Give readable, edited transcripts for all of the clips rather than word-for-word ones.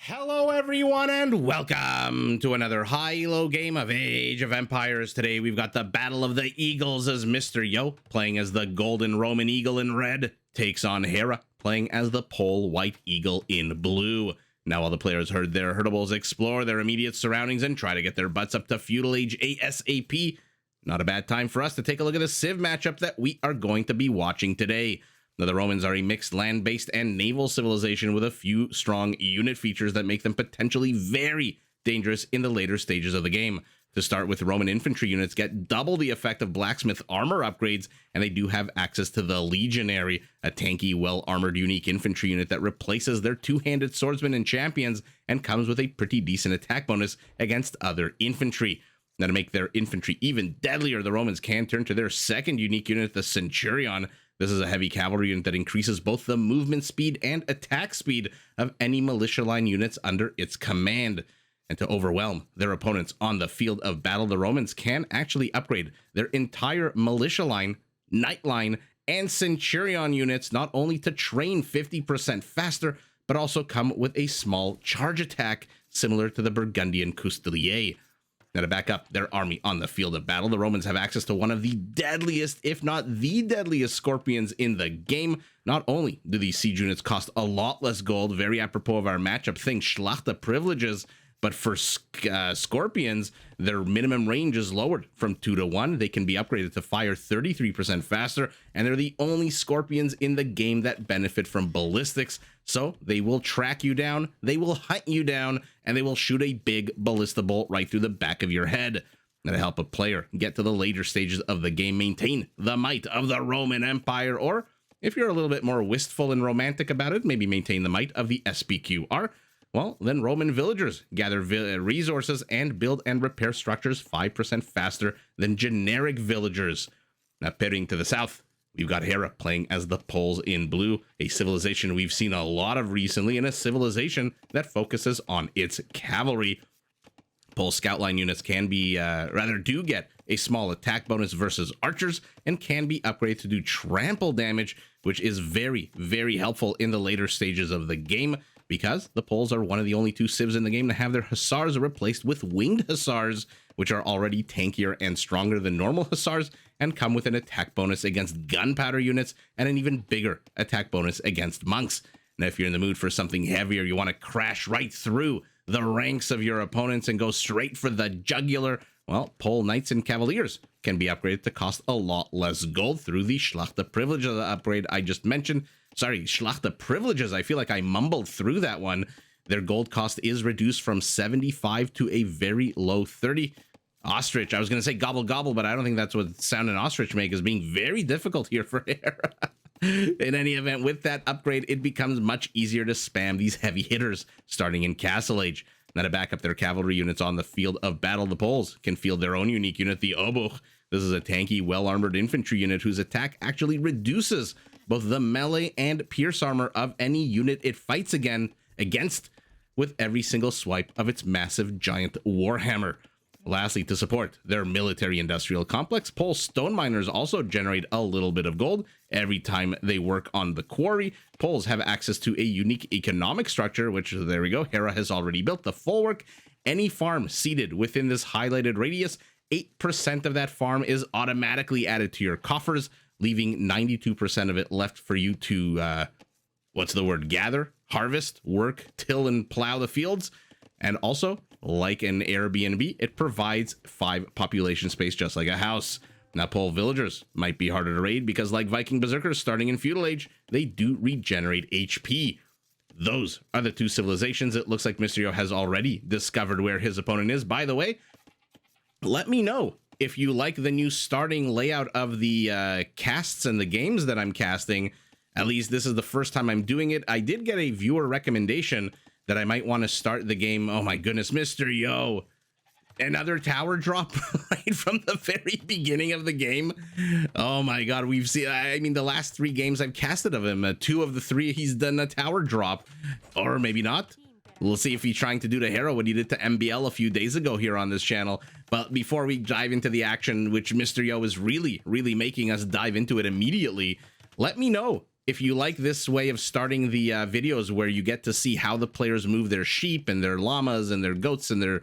Hello everyone and welcome to another high-low game of Age of Empires. Today we've got the Battle of the Eagles as Mr. Yo, playing as the Golden Roman Eagle in red, takes on Hera, playing as the Pole White Eagle in blue. Now all the players heard their herdables explore their immediate surroundings and try to get their butts up to Feudal Age ASAP. Not a bad time for us to take a look at the Civ matchup that we are going to be watching today. Now, the Romans are a mixed land-based and naval civilization with a few strong unit features that make them potentially very dangerous in the later stages of the game. To start with, Roman infantry units get double the effect of blacksmith armor upgrades, and they do have access to the Legionary, a tanky, well-armored, unique infantry unit that replaces their two-handed swordsmen and champions and comes with a pretty decent attack bonus against other infantry. Now, to make their infantry even deadlier, the Romans can turn to their second unique unit, the Centurion. This is a heavy cavalry unit that increases both the movement speed and attack speed of any militia line units under its command. And to overwhelm their opponents on the field of battle, the Romans can actually upgrade their entire militia line, knight line, and centurion units not only to train 50% faster, but also come with a small charge attack similar to the Burgundian Custelier. Now, to back up their army on the field of battle, the Romans have access to one of the deadliest, if not the deadliest, scorpions in the game. Not only do these siege units cost a lot less gold, very apropos of our matchup thing, Schlachter privileges, but for scorpions, their minimum range is lowered from 2 to 1. They can be upgraded to fire 33% faster, and they're the only scorpions in the game that benefit from ballistics. So they will track you down, they will hunt you down, and they will shoot a big ballista bolt right through the back of your head. Now, to help a player get to the later stages of the game, maintain the might of the Roman Empire, or if you're a little bit more wistful and romantic about it, maybe maintain the might of the SPQR. Well, then Roman villagers gather resources and build and repair structures 5% faster than generic villagers. Now, pivoting to the south, we've got Hera playing as the Poles in blue, a civilization we've seen a lot of recently, and a civilization that focuses on its cavalry. Pole scout line units can be, do get a small attack bonus versus archers and can be upgraded to do trample damage, which is very, very helpful in the later stages of the game, because the Poles are one of the only two civs in the game to have their hussars replaced with winged hussars, which are already tankier and stronger than normal hussars and come with an attack bonus against gunpowder units and an even bigger attack bonus against monks. Now, if you're in the mood for something heavier, you want to crash right through the ranks of your opponents and go straight for the jugular, well, Pole Knights and Cavaliers can be upgraded to cost a lot less gold through the Schlachter privileges upgrade I just mentioned. Sorry, Schlachter privileges. I feel like I mumbled through that one. Their gold cost is reduced from 75 to a very low 30. Ostrich. I was going to say gobble gobble, but I don't think that's what sound an ostrich make, is being very difficult here for Hera. In any event, with that upgrade, it becomes much easier to spam these heavy hitters starting in Castle Age. Now, to back up their cavalry units on the field of battle, the Poles can field their own unique unit, the Obuch. This is a tanky, well-armored infantry unit whose attack actually reduces both the melee and pierce armor of any unit it fights against with every single swipe of its massive giant warhammer. Lastly, to support their military-industrial complex, Pole stone miners also generate a little bit of gold every time they work on the quarry. Poles have access to a unique economic structure, which, there we go, Hera has already built, the Folwark. Any farm seated within this highlighted radius, 8% of that farm is automatically added to your coffers, leaving 92% of it left for you to, gather, harvest, work, till, and plow the fields. And also, like an Airbnb, it provides 5 population space just like a house. Now, Pole villagers might be harder to raid because, like Viking berserkers starting in Feudal Age, they do regenerate HP. Those are the two civilizations. It looks like Mysterio has already discovered where his opponent is. By the way, let me know if you like the new starting layout of the casts and the games that I'm casting. At least this is the first time I'm doing it. I did get a viewer recommendation that I might want to start the game. Oh my goodness, Mr. Yo. Another tower drop right from the very beginning of the game. Oh my god, we've seen, I mean, the last 3 games I've casted of him, 2 of the 3, he's done a tower drop. Or maybe not. We'll see if he's trying to do to Hera what he did to MBL a few days ago here on this channel. But before we dive into the action, which Mr. Yo is really making us dive into it immediately, let me know if you like this way of starting the videos where you get to see how the players move their sheep and their llamas and their goats and their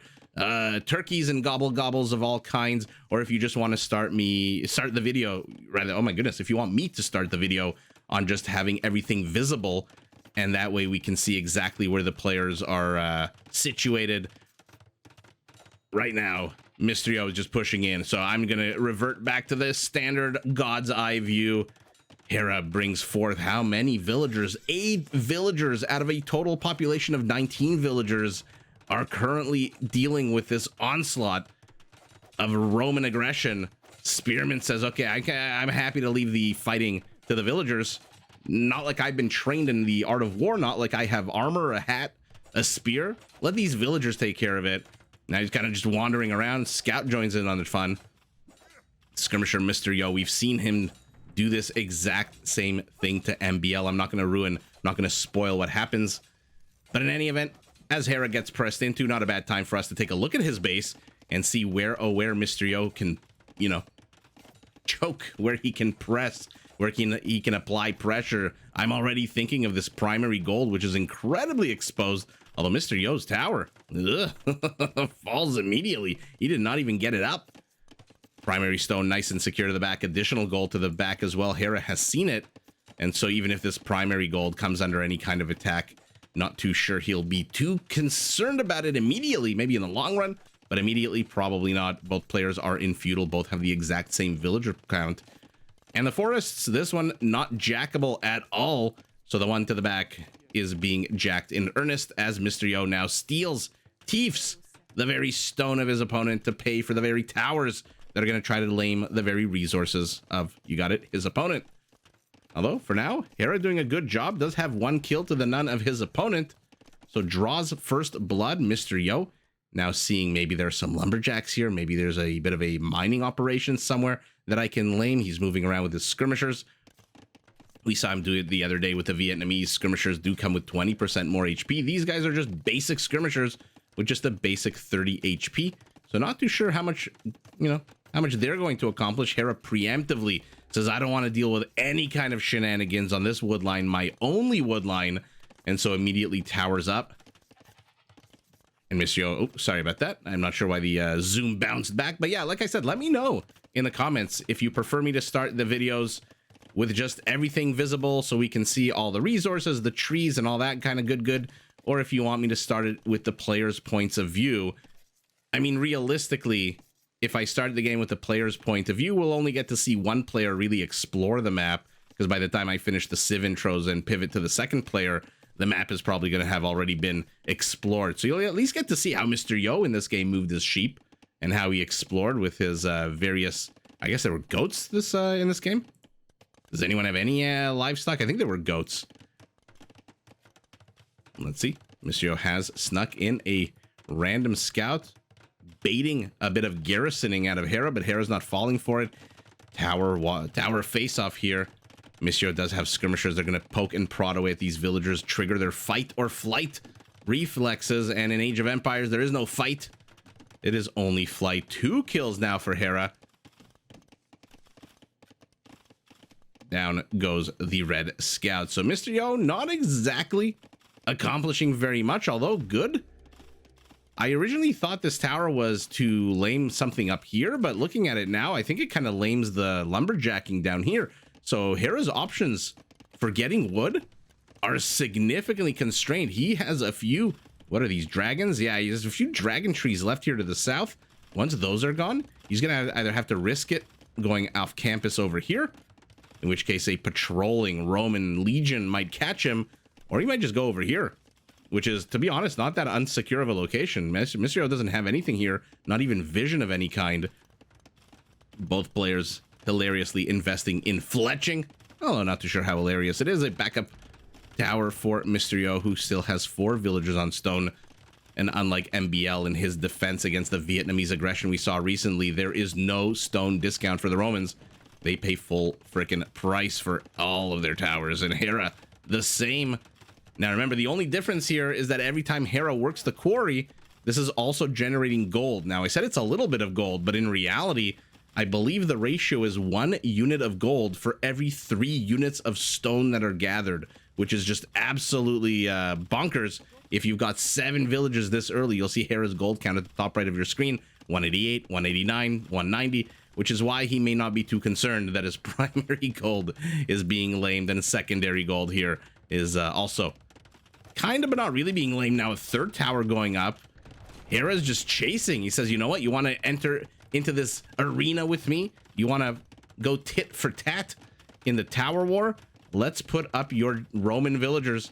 turkeys and gobbles of all kinds, or if you just want to start the video, rather, oh my goodness, if you want me to start the video on just having everything visible, and that way we can see exactly where the players are situated. Right now, Mysterio is just pushing in, so I'm gonna revert back to the standard God's Eye view. Hera brings forth how many villagers? 8 villagers out of a total population of 19 villagers are currently dealing with this onslaught of Roman aggression. Spearman says, okay, I'm happy to leave the fighting to the villagers. Not like I've been trained in the art of war, not like I have armor, a hat, a spear. Let these villagers take care of it. Now he's kind of just wandering around. Scout joins in on the fun. Skirmisher Mysterio, we've seen him do this exact same thing to MBL. I'm not going to ruin, not going to spoil what happens. But in any event, as Hera gets pressed into, not a bad time for us to take a look at his base and see where Mysterio can, you know, choke, where he can press, where he can apply pressure. I'm already thinking of this primary gold, which is incredibly exposed. Although Mysterio's tower falls immediately. He did not even get it up. Primary stone nice and secure to the back. Additional gold to the back as well. Hera has seen it. And so even if this primary gold comes under any kind of attack, not too sure he'll be too concerned about it immediately. Maybe in the long run, but immediately, probably not. Both players are in feudal. Both have the exact same villager count. And the forests, this one, not jackable at all. So the one to the back is being jacked in earnest as Mysterio now steals, thiefs the very stone of his opponent to pay for the very towers that are going to try to lame the very resources of, you got it, his opponent. Although, for now, Hera doing a good job, does have 1 kill to the none of his opponent. So draws first blood, Mysterio. Now seeing maybe there's some lumberjacks here, maybe there's a bit of a mining operation somewhere that I can lame. He's moving around with his skirmishers. We saw him do it the other day with the Vietnamese. Skirmishers do come with 20% more HP. These guys are just basic skirmishers with just a basic 30 HP. So not too sure how much, you know, how much they're going to accomplish. Hera preemptively says, I don't want to deal with any kind of shenanigans on this wood line, my only wood line. And so immediately towers up. And Mysterio, oh, sorry about that. I'm not sure why the zoom bounced back. But yeah, like I said, let me know in the comments if you prefer me to start the videos with just everything visible so we can see all the resources, the trees, and all that kind of good. Or if you want me to start it with the player's points of view. I mean, realistically, if I started the game with the player's point of view, we'll only get to see one player really explore the map, because by the time I finish the Civ intros and pivot to the second player, the map is probably going to have already been explored. So you'll at least get to see how Mysterio in this game moved his sheep and how he explored with his various, I guess there were goats in this game. Does anyone have any livestock? I think there were goats. Let's see. Mysterio has snuck in a random scout, baiting a bit of garrisoning out of Hera, but Hera's not falling for it. Tower face-off here. Mysterio does have skirmishers. They're going to poke and prod away at these villagers, trigger their fight or flight reflexes, and in Age of Empires, there is no fight. It is only flight. 2 kills now for Hera. Down goes the red scout. So Mysterio not exactly accomplishing very much, although good. I originally thought this tower was to lame something up here, but looking at it now, I think it kind of lames the lumberjacking down here. So Hera's options for getting wood are significantly constrained. He has a few, what are these, dragons? Yeah, he has a few dragon trees left here to the south. Once those are gone, he's going to either have to risk it going off campus over here, in which case a patrolling Roman legion might catch him, or he might just go over here, which is, to be honest, not that unsecure of a location. Mysterio doesn't have anything here, not even vision of any kind. Both players hilariously investing in fletching, although not too sure how hilarious it is. A backup tower for Mysterio, who still has 4 villagers on stone. And unlike MBL in his defense against the Vietnamese aggression we saw recently, there is no stone discount for the Romans. They pay full frickin' price for all of their towers, and Hera the same. Now remember, the only difference here is that every time Hera works the quarry, this is also generating gold. Now I said it's a little bit of gold, but in reality, I believe the ratio is 1 unit of gold for every 3 units of stone that are gathered, which is just absolutely bonkers. If you've got 7 villages this early, you'll see Hera's gold count at the top right of your screen, 188, 189, 190, which is why he may not be too concerned that his primary gold is being lamed, and secondary gold here is also kind of, but not really being lamed. Now a 3rd tower going up. Hera's just chasing. He says, you know what? You want to enter into this arena with me? You want to go tit for tat in the tower war? Let's put up your Roman villagers.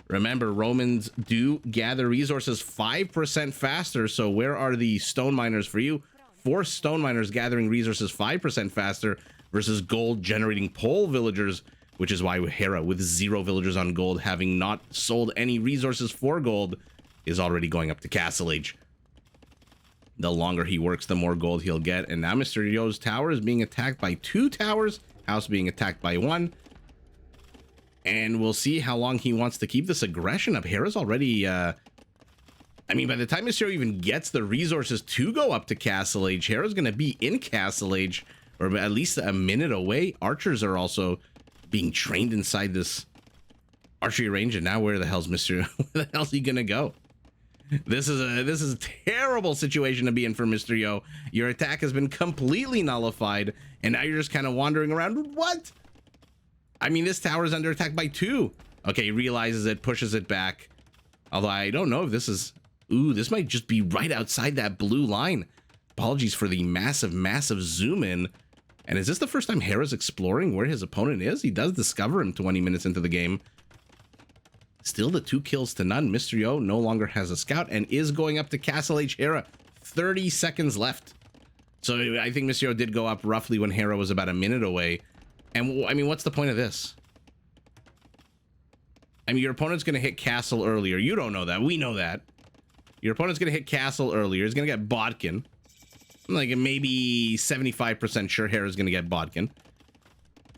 Remember, Romans do gather resources 5% faster. So where are the stone miners for you? 4 stone miners gathering resources 5% faster versus gold generating pole villagers, which is why Hera, with 0 villagers on gold, having not sold any resources for gold, is already going up to Castle Age. The longer he works, the more gold he'll get. And now Mr. Yo's tower is being attacked by 2 towers, house being attacked by 1. And we'll see how long he wants to keep this aggression up. Hera's already, I mean, by the time Mr. Yo even gets the resources to go up to Castle Age, Hera's going to be in Castle Age, or at least a minute away. Archers are also being trained inside this archery range. And now where the hell's Mr. Where the hell's he going to go? This is a terrible situation to be in for Mr. Yo. Your attack has been completely nullified, and now you're just kind of wandering around. What? I mean, this tower is under attack by 2. Okay, he realizes it, pushes it back. Although I don't know if this is... Ooh, this might just be right outside that blue line. Apologies for the massive zoom in. And is this the first time Hera's exploring where his opponent is? He does discover him 20 minutes into the game. Still the 2 kills to none. Mr. Yo no longer has a scout and is going up to Castle Age. Hera, 30 seconds left. So I think Mr. Yo did go up roughly when Hera was about a minute away. And I mean, what's the point of this? I mean, your opponent's going to hit Castle earlier. You don't know that. We know that. Your opponent's going to hit Castle earlier. He's going to get Bodkin. Like maybe 75% sure Hera's going to get Bodkin.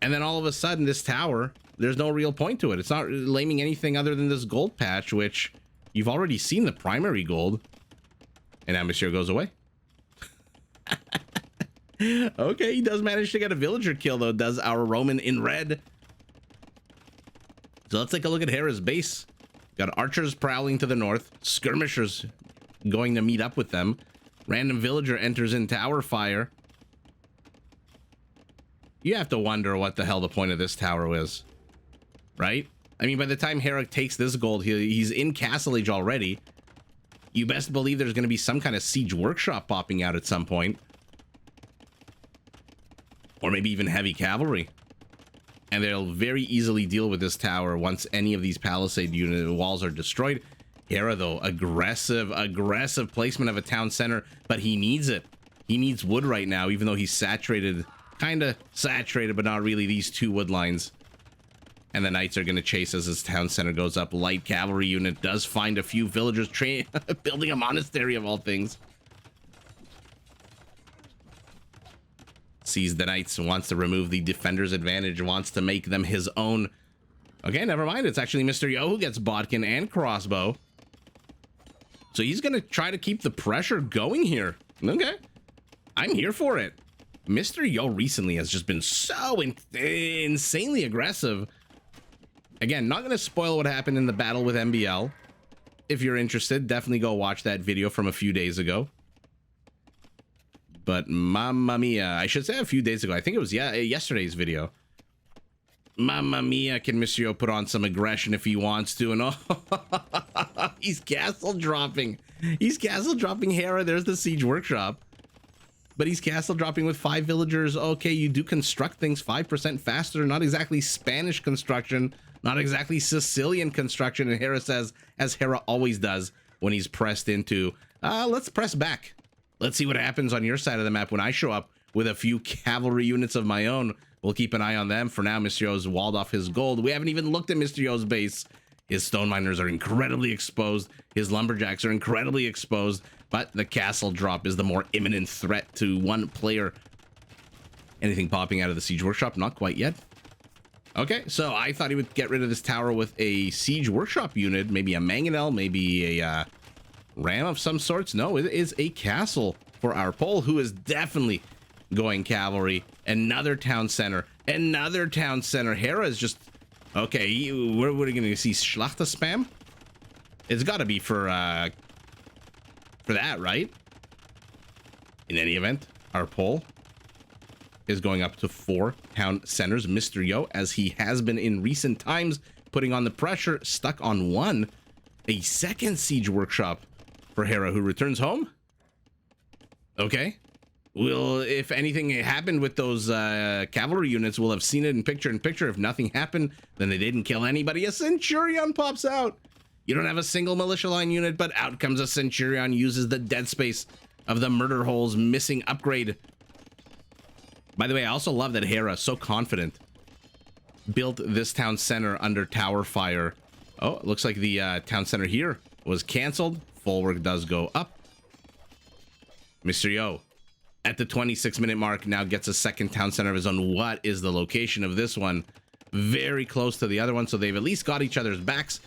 And then all of a sudden, this tower, there's no real point to it. It's not laming anything other than this gold patch, which you've already seen the primary gold. And now Monsieur goes away. Okay, he does manage to get a villager kill, though, does our Roman in red. So let's take a look at Hera's base. Got archers prowling to the north, skirmishers going to meet up with them. Random villager enters in tower fire. You have to wonder what the hell the point of this tower is, right? I mean, by the time Hera takes this gold, he's in Castle Age already. You best believe there's going to be some kind of siege workshop popping out at some point. Or maybe even heavy cavalry. And they'll very easily deal with this tower once any of these palisade unit walls are destroyed. Hera, though, aggressive placement of a town center, but he needs it. He needs wood right now, even though he's saturated, kind of saturated, but not really, these 2 wood lines. And the knights are going to chase as his town center goes up. Light cavalry unit does find a few villagers building a monastery of all things. Sees the knights, wants to remove the defender's advantage, wants to make them his own. Okay, never mind. It's actually Mr. Yo who gets Bodkin and crossbow. So he's going to try to keep the pressure going here. Okay, I'm here for it. Mr. Yo recently has just been so insanely aggressive. Again, not going to spoil what happened in the battle with MBL. If you're interested, definitely go watch that video from a few days ago. But mamma mia, I should say a few days ago. I think it was yesterday's video. Mamma mia, can Mr. Yo put on some aggression if he wants to? And oh, he's castle dropping. He's castle dropping Hera. There's the siege workshop. But he's castle dropping with 5 villagers. Okay, you do construct things 5% faster. Not exactly Spanish construction. Not exactly Sicilian construction. And Hera says, as Hera always does when he's pressed into, let's press back. Let's see what happens on your side of the map when I show up with a few cavalry units of my own. We'll keep an eye on them. For now, Mr. Yo's walled off his gold. We haven't even looked at Mr. Yo's base. His stone miners are incredibly exposed. His lumberjacks are incredibly exposed. But the castle drop is the more imminent threat to one player. Anything popping out of the siege workshop? Not quite yet. Okay, so I thought he would get rid of this tower with a siege workshop unit. Maybe a mangonel, maybe a ram of some sorts. No, it is a castle for our Pole, who is definitely going cavalry. Another town center. Another town center. Hera is just... Okay, we're going to see Schlachter spam? It's got to be for that, right? In any event, our poll is going up to 4 town centers. Mr. Yo, as he has been in recent times, putting on the pressure, stuck on 1. A second siege workshop for Hera, who returns home. Okay. Well, if anything happened with those cavalry units, we'll have seen it in picture. If nothing happened, then they didn't kill anybody. A Centurion pops out. You don't have a single militia line unit, but out comes a Centurion, uses the dead space of the murder hole's missing upgrade. By the way, I also love that Hera, so confident, built this town center under tower fire. Oh, it looks like the town center here was canceled. Full work does go up. Mr. Yo, at the 26-minute mark, now gets a second town center of his own. What is the location of this one? Very close to the other one, so they've at least got each other's backs.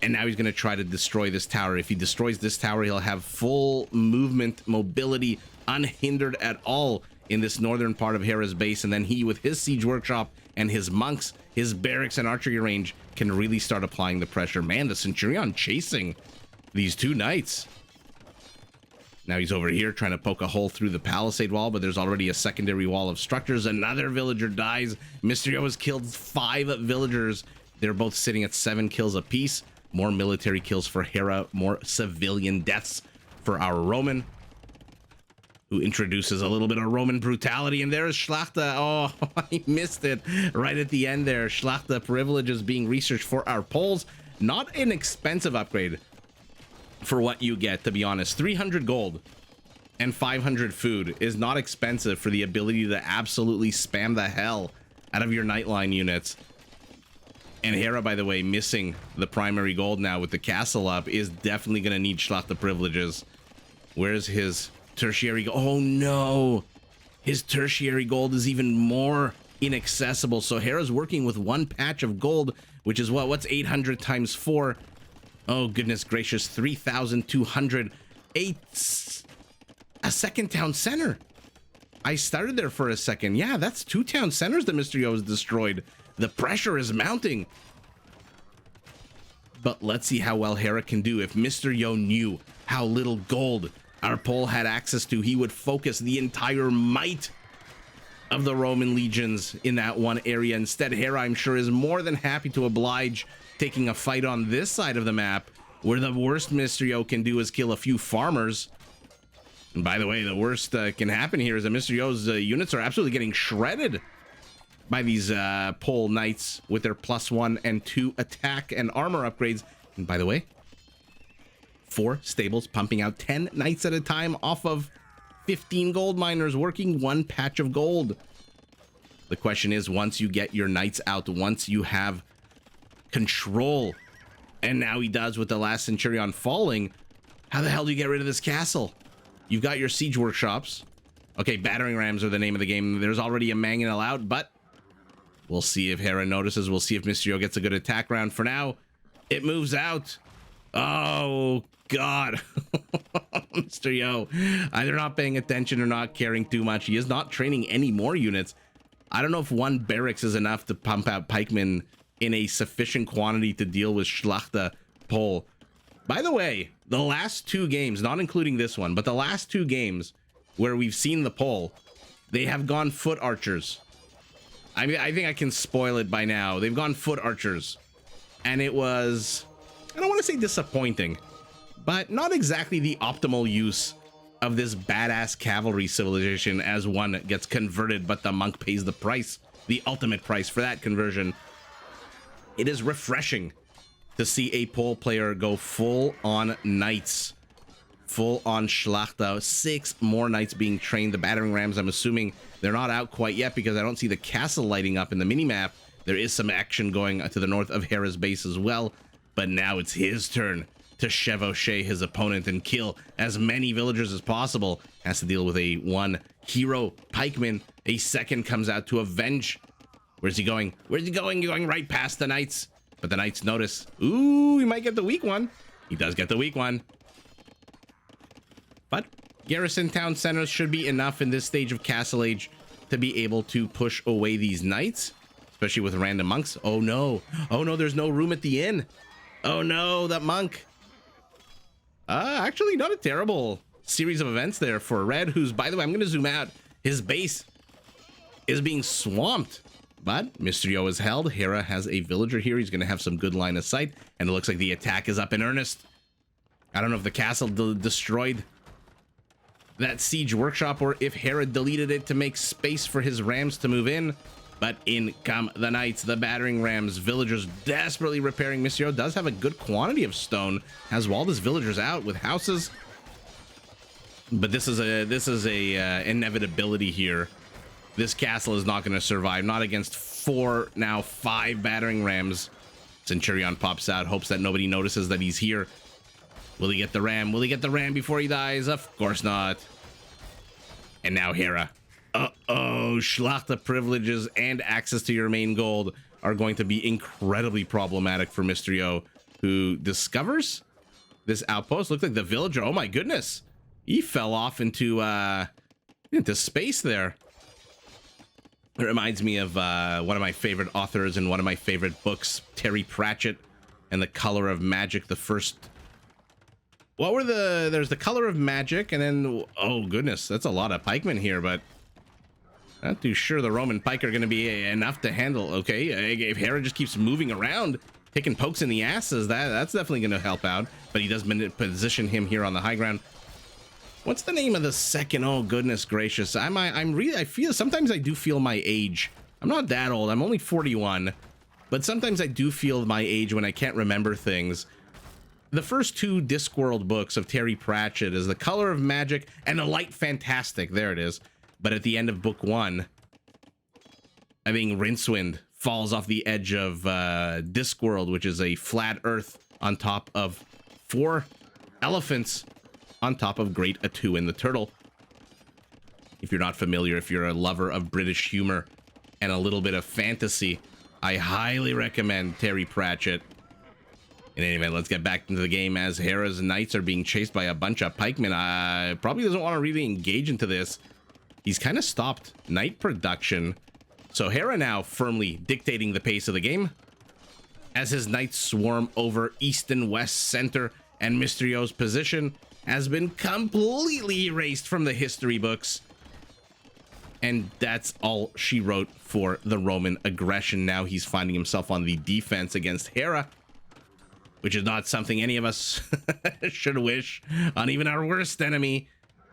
And now he's going to try to destroy this tower. If he destroys this tower, he'll have full movement, mobility, unhindered at all in this northern part of Hera's base. And then he, with his siege workshop and his monks, his barracks and archery range, can really start applying the pressure. Man, the Centurion chasing these 2 knights. Now he's over here trying to poke a hole through the palisade wall, but there's already a secondary wall of structures. Another villager dies. Mr. Yo has killed 5 villagers. They're both sitting at 7 kills apiece. More military kills for Hera, more civilian deaths for our Roman, who introduces a little bit of Roman brutality. And there is Schlachter. Oh, I missed it right at the end there. Schlachter privileges being researched for our Poles. Not an expensive upgrade for what you get, to be honest. 300 gold and 500 food is not expensive for the ability to absolutely spam the hell out of your Nightline units. And Hera, by the way, missing the primary gold now with the castle up, is definitely going to need Schlachter privileges. Where's his tertiary gold? Oh no, his tertiary gold is even more inaccessible. So Hera's working with 1 patch of gold, which is what's 800 times 4? Oh goodness gracious, 3,200. A second town center. I started there for a second. Yeah, that's 2 town centers that Mr. Yo has destroyed. The pressure is mounting. But let's see how well Hera can do. If Mr. Yo knew how little gold our Pole had access to, he would focus the entire might of the Roman legions in that one area. Instead, Hera, I'm sure, is more than happy to oblige, taking a fight on this side of the map, where the worst Mr. Yo can do is kill a few farmers. And by the way, the worst can happen here is that Mr. Yo's units are absolutely getting shredded by these Pole knights with their +1 and 2 attack and armor upgrades. And by the way, 4 stables pumping out 10 knights at a time off of 15 gold miners, working 1 patch of gold. The question is, once you get your knights out, once you have control, and now he does with the last Centurion falling, how the hell do you get rid of this castle? You've got your siege workshops. Okay, battering rams are the name of the game. There's already a mangonel out, but we'll see if Hera notices. We'll see if Mr. Yo gets a good attack round. For now, it moves out. Oh, God. Mr. Yo, either not paying attention or not caring too much. He is not training any more units. I don't know if 1 barracks is enough to pump out pikemen in a sufficient quantity to deal with Schlachter Pole. By the way, the last 2 games, not including this one, but the last 2 games where we've seen the Pole, they have gone foot archers. I mean, I think I can spoil it by now. They've gone foot archers. And it was, I don't want to say disappointing, but not exactly the optimal use of this badass cavalry civilization as one gets converted, but the monk pays the price, the ultimate price for that conversion. It is refreshing to see a Pole player go full on knights, full on Schlachter. 6 more knights being trained. The battering rams, I'm assuming they're not out quite yet because I don't see the castle lighting up in the minimap. There is some action going to the north of Hera's base as well, but now it's his turn to chevaucher his opponent and kill as many villagers as possible. Has to deal with a 1 hero pikeman. A second comes out to avenge. Where's he going? Where's he going? You're going right past the knights. But the knights notice. Ooh, he might get the weak one. He does get the weak one. But Garrison town centers should be enough in this stage of Castle Age to be able to push away these knights, especially with random monks. Oh no, there's no room at the inn. Oh no, that monk. Actually not a terrible series of events there for Red, who's, by the way, I'm going to zoom out. His base is being swamped, but Mr. Yo is held. Hera has a villager here. He's going to have some good line of sight, and it looks like the attack is up in earnest. I don't know if the castle destroyed that siege workshop or if Hera deleted it to make space for his rams to move in, but in come the knights, the battering rams. Villagers desperately repairing. Mr. Yo does have a good quantity of stone, has walled his villagers out with houses, but this is a inevitability here. This castle is not going to survive, not against 4, now 5 battering rams. Centurion pops out, hopes that nobody notices that he's here. Will he get the ram? Will he get the ram before he dies? Of course not. And now Hera. Schlachter privileges and access to your main gold are going to be incredibly problematic for Mr. Yo, who discovers this outpost. Looked like the villager. Oh my goodness. He fell off into space there. It reminds me of one of my favorite authors and one of my favorite books, Terry Pratchett and the Color of Magic. The first, what were there's the Color of Magic, and then, oh goodness, that's a lot of pikemen here, but not too sure the Roman pike are going to be enough to handle. Okay, if Hera just keeps moving around, taking pokes in the asses, that's definitely going to help out, but he does position him here on the high ground. What's the name of the second? Oh goodness gracious. I feel sometimes I do feel my age. I'm not that old. I'm only 41, but sometimes I do feel my age when I can't remember things. The first 2 Discworld books of Terry Pratchett is The Color of Magic and The Light Fantastic. There it is. But at the end of book 1, I think Rincewind falls off the edge of Discworld, which is a flat earth on top of 4 elephants on top of Great Atuin the turtle. If you're not familiar, if you're a lover of British humor and a little bit of fantasy, I highly recommend Terry Pratchett. In any event, let's get back into the game as Hera's knights are being chased by a bunch of pikemen. Probably doesn't want to really engage into this. He's kind of stopped knight production. So Hera now firmly dictating the pace of the game as his knights swarm over east and west center, and Mr. Yo's position has been completely erased from the history books. And that's all she wrote for the Roman aggression. Now he's finding himself on the defense against Hera, which is not something any of us should wish on even our worst enemy.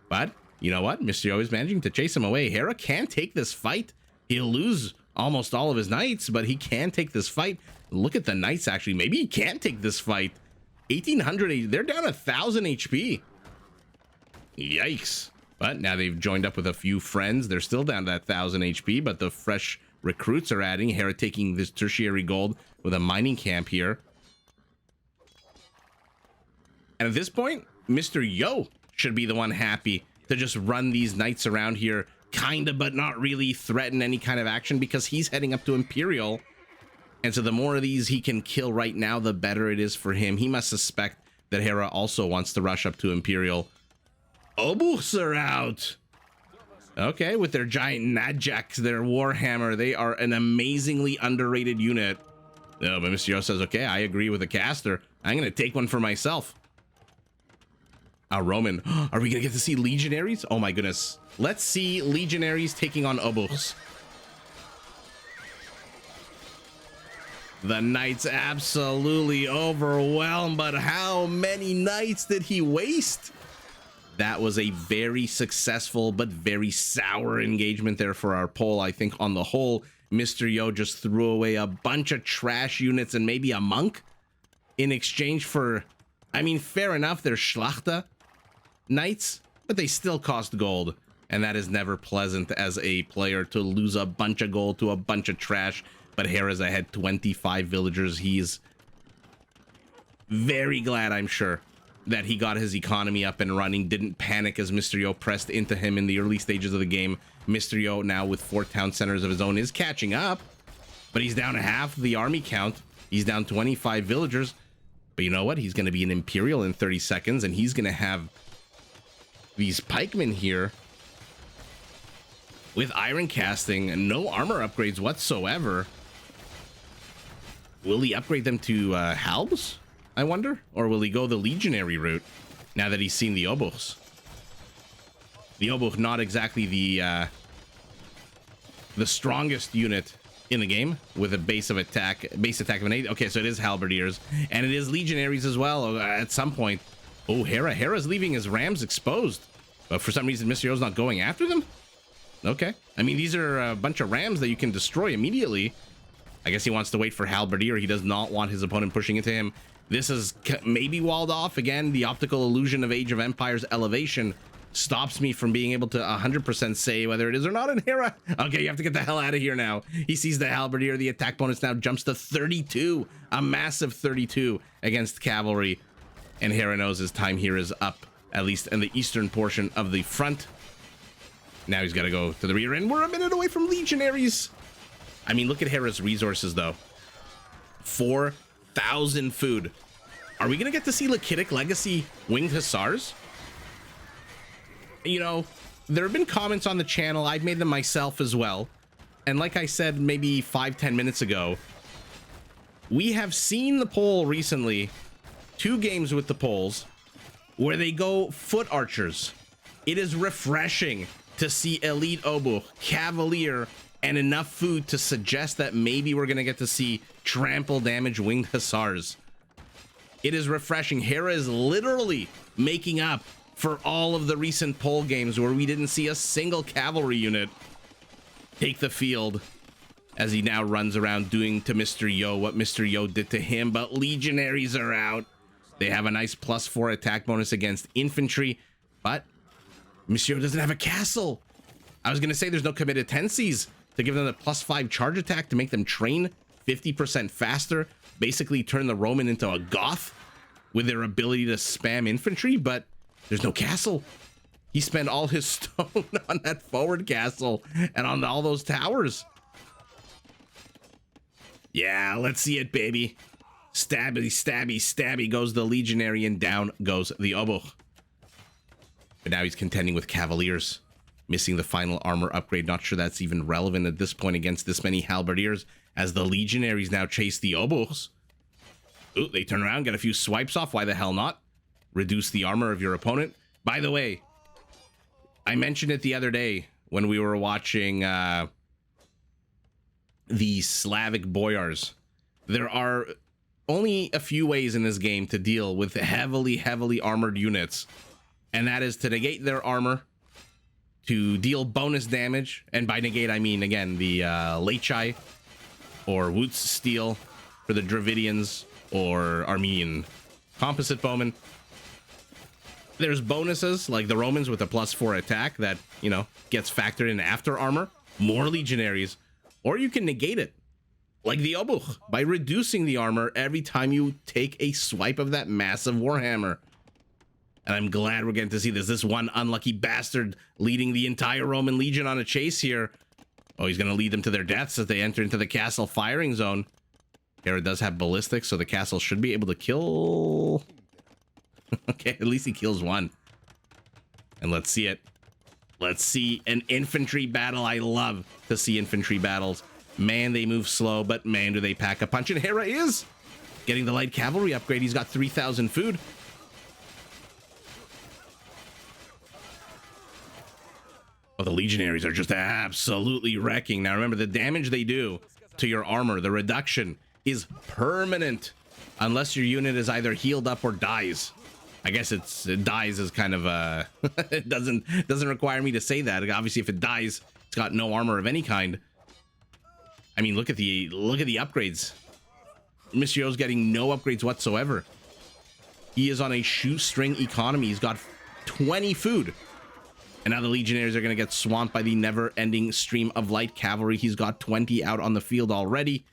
But you know what? Mr. Yo is managing to chase him away. Hera can take this fight. He'll lose almost all of his knights, but he can take this fight. Look at the knights, actually. Maybe he can't take this fight. 1800, they're down 1,000 HP. Yikes. But now they've joined up with a few friends. They're still down to that 1,000 HP, but the fresh recruits are adding. Hera taking this tertiary gold with a mining camp here. And at this point, Mr. Yo should be the one happy to just run these knights around here, kinda, but not really threaten any kind of action, because he's heading up to Imperial. And so the more of these he can kill right now, the better it is for him. He must suspect that Hera also wants to rush up to Imperial. Obuchs are out. Okay, with their giant Nadjaks, their Warhammer, they are an amazingly underrated unit. Oh, but Mr. Yo says, okay, I agree with the caster. I'm going to take one for myself. Roman, are we going to get to see legionaries? Oh my goodness. Let's see legionaries taking on Obuchs. The knights absolutely overwhelmed, but how many knights did he waste? That was a very successful but very sour engagement there for our poll. I think on the whole, Mr. Yo just threw away a bunch of trash units and maybe a monk in exchange for, I mean, fair enough, they're Schlachter knights, but they still cost gold. And that is never pleasant as a player, to lose a bunch of gold to a bunch of trash. But Hera's ahead 25 villagers. He's very glad, I'm sure, that he got his economy up and running, didn't panic as Mr. Yo pressed into him in the early stages of the game. Mr. Yo, now with 4 town centers of his own, is catching up, but he's down half the army count. He's down 25 villagers. But you know what? He's going to be an Imperial in 30 seconds, and he's going to have these pikemen here with iron casting and no armor upgrades whatsoever. Will he upgrade them to halbs, I wonder? Or will he go the legionary route now that he's seen the obuchs? The obuch, not exactly the strongest unit in the game, with a base attack of an 8. Okay, so it is halberdiers, and it is legionaries as well at some point. Oh, Hera's leaving his rams exposed, but for some reason Mysterio's not going after them. Okay, I mean, these are a bunch of rams that you can destroy immediately. I guess he wants to wait for halberdier. He does not want his opponent pushing into him. This is maybe walled off. Again, the optical illusion of Age of Empires elevation stops me from being able to 100% say whether it is or not in Hera. Okay, you have to get the hell out of here now. He sees the halberdier. The attack bonus now jumps to 32, a massive 32 against cavalry. And Hera knows his time here is up, at least in the eastern portion of the front. Now he's got to go to the rear end. We're a minute away from legionaries. I mean, look at Hera's resources, though. 4,000 food. Are we going to get to see Lakitic Legacy Winged Hussars? You know, there have been comments on the channel. I've made them myself as well. And like I said, maybe 5-10 minutes ago, we have seen the poll recently, 2 games with the polls, where they go foot archers. It is refreshing to see elite obuch, cavalier, and enough food to suggest that maybe we're going to get to see trample damage winged hussars. It is refreshing. Hera is literally making up for all of the recent poll games where we didn't see a single cavalry unit take the field, as he now runs around doing to Mr. Yo what Mr. Yo did to him. But legionaries are out. They have a nice +4 attack bonus against infantry, but Monsieur doesn't have a castle. I was going to say there's no committed tenses to give them a +5 charge attack to make them train 50% faster, basically turn the Roman into a Goth with their ability to spam infantry, but there's no castle. He spent all his stone on that forward castle and on all those towers. Yeah, let's see it, baby. Stabby, stabby, stabby goes the legionary, and down goes the obuch. But now he's contending with cavaliers, missing the final armor upgrade. Not sure that's even relevant at this point against this many halberdiers, as the legionaries now chase the obuchs. Ooh, they turn around, get a few swipes off. Why the hell not? Reduce the armor of your opponent. By the way, I mentioned it the other day when we were watching the Slavic boyars. There are only a few ways in this game to deal with heavily armored units, and that is to negate their armor, to deal bonus damage, and by negate I mean, again, the Lechai or Wootz steel for the Dravidians or Armenian composite bowmen. There's bonuses like the Romans with a +4 attack that, you know, gets factored in after armor, more legionaries, or you can negate it like the obuch by reducing the armor every time you take a swipe of that massive warhammer. And I'm glad we're getting to see this one unlucky bastard leading the entire Roman legion on a chase here. Oh, he's going to lead them to their deaths as they enter into the castle firing zone. Hera does have ballistics, so the castle should be able to kill. Okay, at least he kills one. And let's see it. Let's see an infantry battle. I love to see infantry battles. Man, they move slow, but man, do they pack a punch. And Hera is getting the light cavalry upgrade. He's got 3,000 food. Oh, the legionaries are just absolutely wrecking. Now, remember, the damage they do to your armor, the reduction, is permanent unless your unit is either healed up or dies. I guess it dies is kind of it doesn't require me to say that. Obviously, if it dies, it's got no armor of any kind. I mean, look at the upgrades. Mysterio's getting no upgrades whatsoever. He is on a shoestring economy. He's got 20 food. And now the legionaries are going to get swamped by the never-ending stream of light cavalry. He's got 20 out on the field already.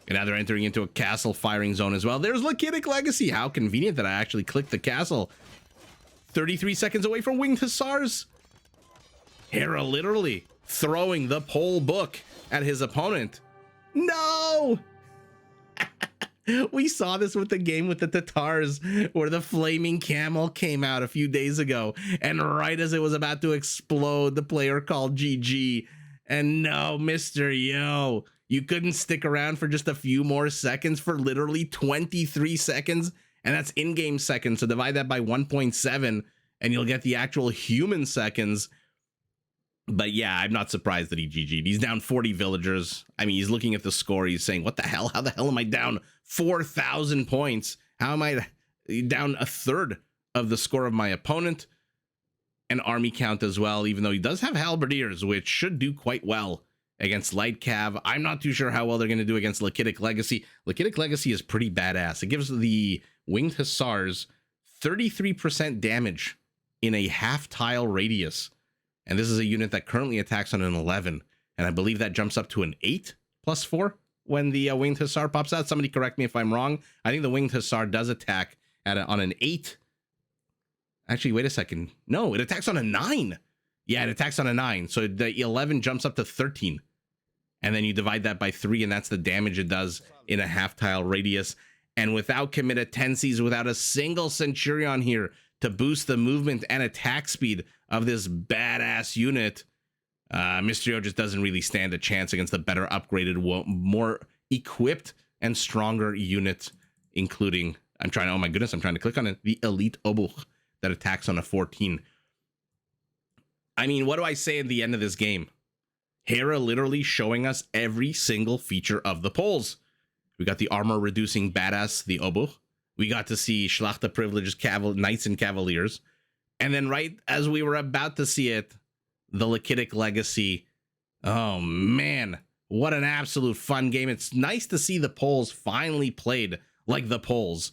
And now they're entering into a castle firing zone as well. There's Lakitic Legacy. How convenient that I actually clicked the castle. 33 seconds away from Winged Hussars. Hera literally throwing the poll book at his opponent. No! We saw this with the game with the Tatars, where the flaming camel came out a few days ago, and right as it was about to explode, the player called GG. And no, Mr. Yo, you couldn't stick around for just a few more seconds, for literally 23 seconds, and that's in-game seconds, so divide that by 1.7, and you'll get the actual human seconds. But yeah, I'm not surprised that he GG'd. He's down 40 villagers. I mean, he's looking at the score. He's saying, what the hell? How the hell am I down 4,000 points? How am I down a third of the score of my opponent? And army count as well, even though he does have halberdiers, which should do quite well against light cav. I'm not too sure how well they're going to do against Lakitic Legacy. Lakitic Legacy is pretty badass. It gives the winged hussars 33% damage in a half tile radius. And this is a unit that currently attacks on an 11. And I believe that jumps up to an 8 plus 4 when the winged hussar pops out. Somebody correct me if I'm wrong. I think the winged hussar does attack on an 8. Actually, wait a second. No, it attacks on a 9. Yeah, it attacks on a 9. So the 11 jumps up to 13. And then you divide that by 3, and that's the damage it does in a half tile radius. And without committed tenses, without a single Centurion here to boost the movement and attack speed of this badass unit, Mysterio just doesn't really stand a chance against the better upgraded, more equipped and stronger unit, including, oh my goodness, I'm trying to click on it, the Elite Obuch that attacks on a 14. I mean, what do I say at the end of this game? Hera literally showing us every single feature of the polls. We got the armor reducing badass, the Obuch. We got to see Schlachter privileged knights and cavaliers. And then right as we were about to see it, the Lakitic Legacy. Oh man, what an absolute fun game. It's nice to see the polls finally played like the polls.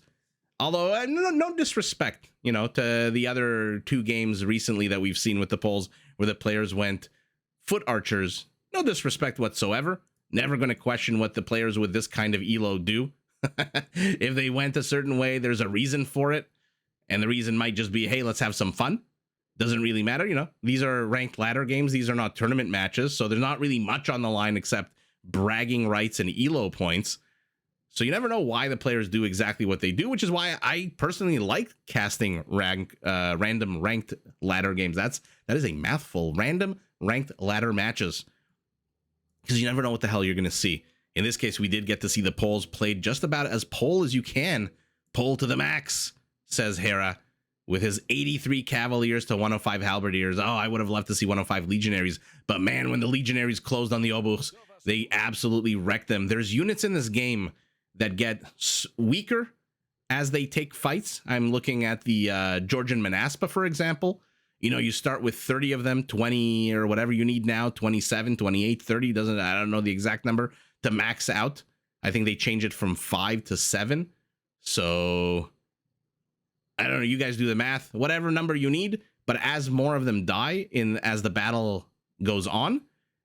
Although, no disrespect, to the other 2 games recently that we've seen with the polls where the players went foot archers. No disrespect whatsoever. Never going to question what the players with this kind of elo do. If they went a certain way, there's a reason for it. And the reason might just be, hey, let's have some fun. Doesn't really matter, These are ranked ladder games. These are not tournament matches. So there's not really much on the line except bragging rights and elo points. So you never know why the players do exactly what they do, which is why I personally like casting random ranked ladder games. That is a mouthful. Random ranked ladder matches. Because you never know what the hell you're going to see. In this case, we did get to see the polls played just about as pole as you can. Pole to the max, says Hera, with his 83 Cavaliers to 105 Halberdiers. Oh, I would have loved to see 105 Legionaries. But man, when the Legionaries closed on the Obuchs, they absolutely wrecked them. There's units in this game that get weaker as they take fights. I'm looking at the Georgian Manaspa, for example. You start with 30 of them, 20 or whatever you need now, 27, 28, 30, I don't know the exact number to max out. I think they change it from 5 to 7. So I don't know, you guys do the math, whatever number you need, but as more of them die as the battle goes on,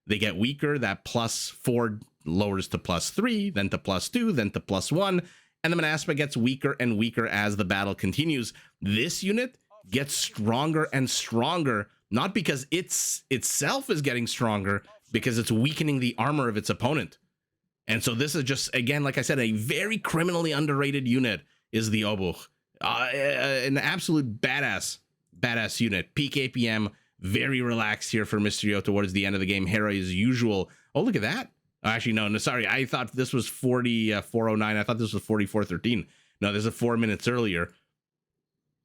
they get weaker. That +4 lowers to +3, then to +2, then to +1, and the Manaspa gets weaker and weaker as the battle continues. This unit gets stronger and stronger, not because itself is getting stronger, because it's weakening the armor of its opponent. And so this is just, again, like I said, a very criminally underrated unit is the Obuch. An absolute badass unit. Peak APM, very relaxed here for Mysterio towards the end of the game. Hera as usual. Oh, look at that. Oh, actually, no, sorry. I thought this was 4409. I thought this was 4413. No, this is 4 minutes earlier.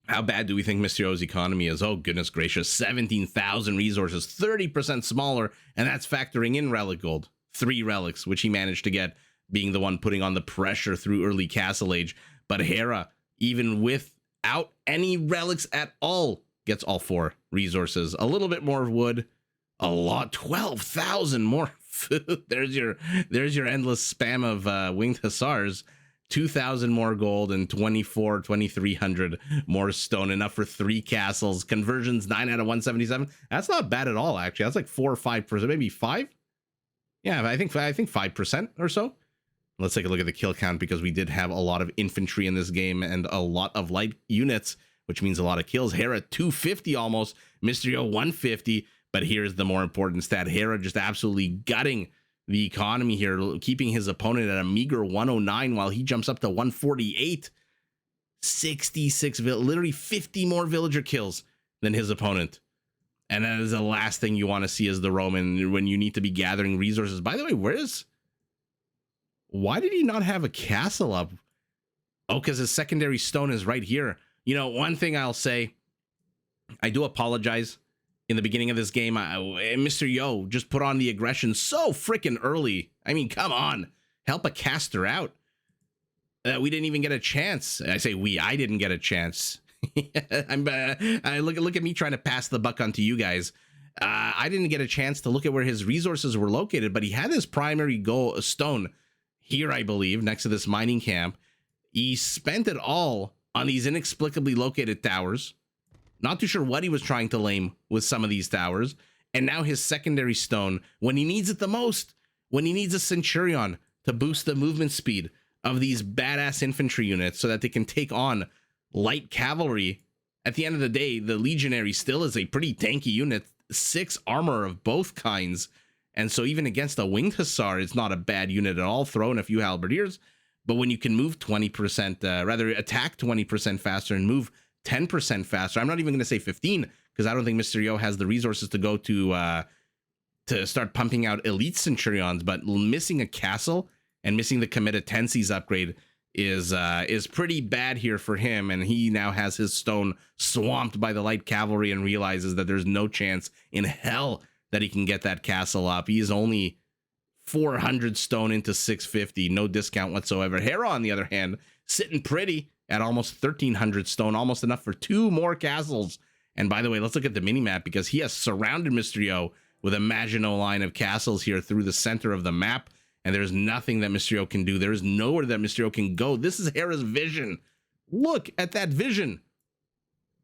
How bad do we think Mysterio's economy is? Oh, goodness gracious. 17,000 resources, 30% smaller, and that's factoring in relic gold. 3 relics, which he managed to get, being the one putting on the pressure through early Castle Age. But Hera, even without any relics at all, gets all 4 resources. A little bit more wood, a lot, 12,000 more food. There's your endless spam of winged hussars. 2,000 more gold and 2,300 more stone, enough for 3 castles. Conversions 9 out of 177. That's not bad at all, actually. That's like 4 or 5%, maybe 5. Yeah, I think 5% or so. Let's take a look at the kill count, because we did have a lot of infantry in this game and a lot of light units, which means a lot of kills. Hera 250 almost, Mysterio 150. But here's the more important stat: Hera just absolutely gutting the economy here, keeping his opponent at a meager 109 while he jumps up to 148. 66, literally 50 more villager kills than his opponent. And that is the last thing you want to see as the Roman when you need to be gathering resources. By the way, why did he not have a castle up? Oh, because his secondary stone is right here. You know, one thing I'll say, I do apologize. In the beginning of this game, Mr. Yo just put on the aggression so freaking early. I mean, come on. Help a caster out. We didn't even get a chance. I say we. I didn't get a chance. Look at me trying to pass the buck on to you guys. I didn't get a chance to look at where his resources were located, but he had his primary stone here, I believe, next to this mining camp. He spent it all on these inexplicably located towers. Not too sure what he was trying to lame with some of these towers. And now his secondary stone, when he needs it the most, when he needs a Centurion to boost the movement speed of these badass infantry units so that they can take on light cavalry. At the end of the day, the Legionary still is a pretty tanky unit, 6 armor of both kinds. And so even against a winged hussar, it's not a bad unit at all. Throw in a few halberdiers. But when you can move 20%, rather attack 20% faster and move 10% faster. I'm not even going to say 15 because I don't think Mr. Yo has the resources to go to start pumping out elite Centurions, but missing a castle and missing the committed Tenses upgrade is pretty bad here for him, and he now has his stone swamped by the light cavalry and realizes that there's no chance in hell that he can get that castle up. He is only 400 stone into 650, no discount whatsoever. Hera, on the other hand, sitting pretty at almost 1,300 stone, almost enough for 2 more castles. And by the way, let's look at the minimap because he has surrounded Mr. Yo with a Maginot line of castles here through the center of the map. And there's nothing that Mr. Yo can do. There is nowhere that Mr. Yo can go. This is Hera's vision. Look at that vision.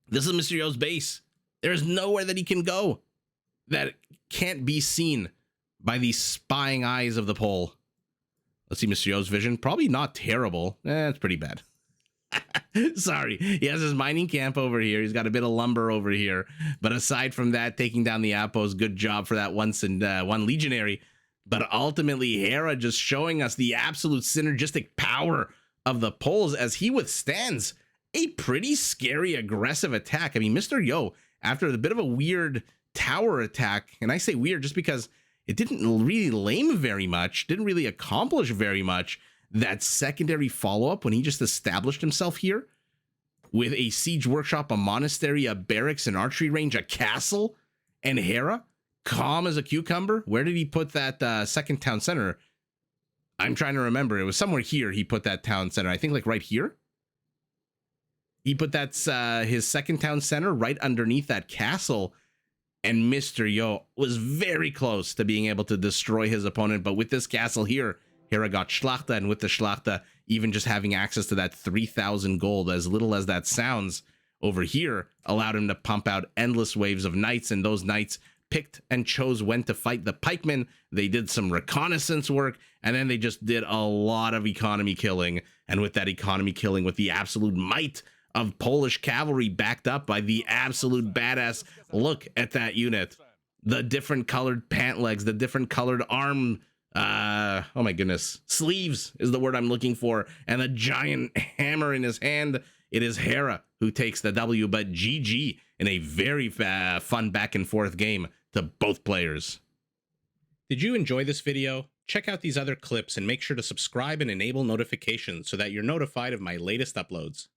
This is Mr. Yo's base. There's nowhere that he can go that can't be seen by the spying eyes of the pole. Let's see Mr. Yo's vision. Probably not terrible. It's pretty bad. Sorry, he has his mining camp over here. He's got a bit of lumber over here. But aside from that, taking down the Appos, good job for that one Legionary. But ultimately, Hera just showing us the absolute synergistic power of the poles as he withstands a pretty scary, aggressive attack. I mean, Mr. Yo, after a bit of a weird tower attack, and I say weird just because it didn't really lame very much, didn't really accomplish very much. That secondary follow-up when he just established himself here with a siege workshop, a monastery, a barracks, an archery range, a castle, and Hera, calm as a cucumber. Where did he put that second town center? I'm trying to remember. It was somewhere here he put that town center. I think like right here. He put that his second town center right underneath that castle. And Mr. Yo was very close to being able to destroy his opponent. But with this castle here, Hera got Schlachter, and with the Schlachter, even just having access to that 3,000 gold, as little as that sounds, over here, allowed him to pump out endless waves of knights, and those knights picked and chose when to fight the pikemen. They did some reconnaissance work, and then they just did a lot of economy killing, and with that economy killing, with the absolute might of Polish cavalry backed up by the absolute badass, look at that unit. The different colored pant legs, the different colored arm oh my goodness, sleeves is the word I'm looking for, and a giant hammer in his hand. It is Hera who takes the W, but GG in a very fun back and forth game to both players. Did you enjoy this video? Check out these other clips and make sure to subscribe and enable notifications so that you're notified of my latest uploads.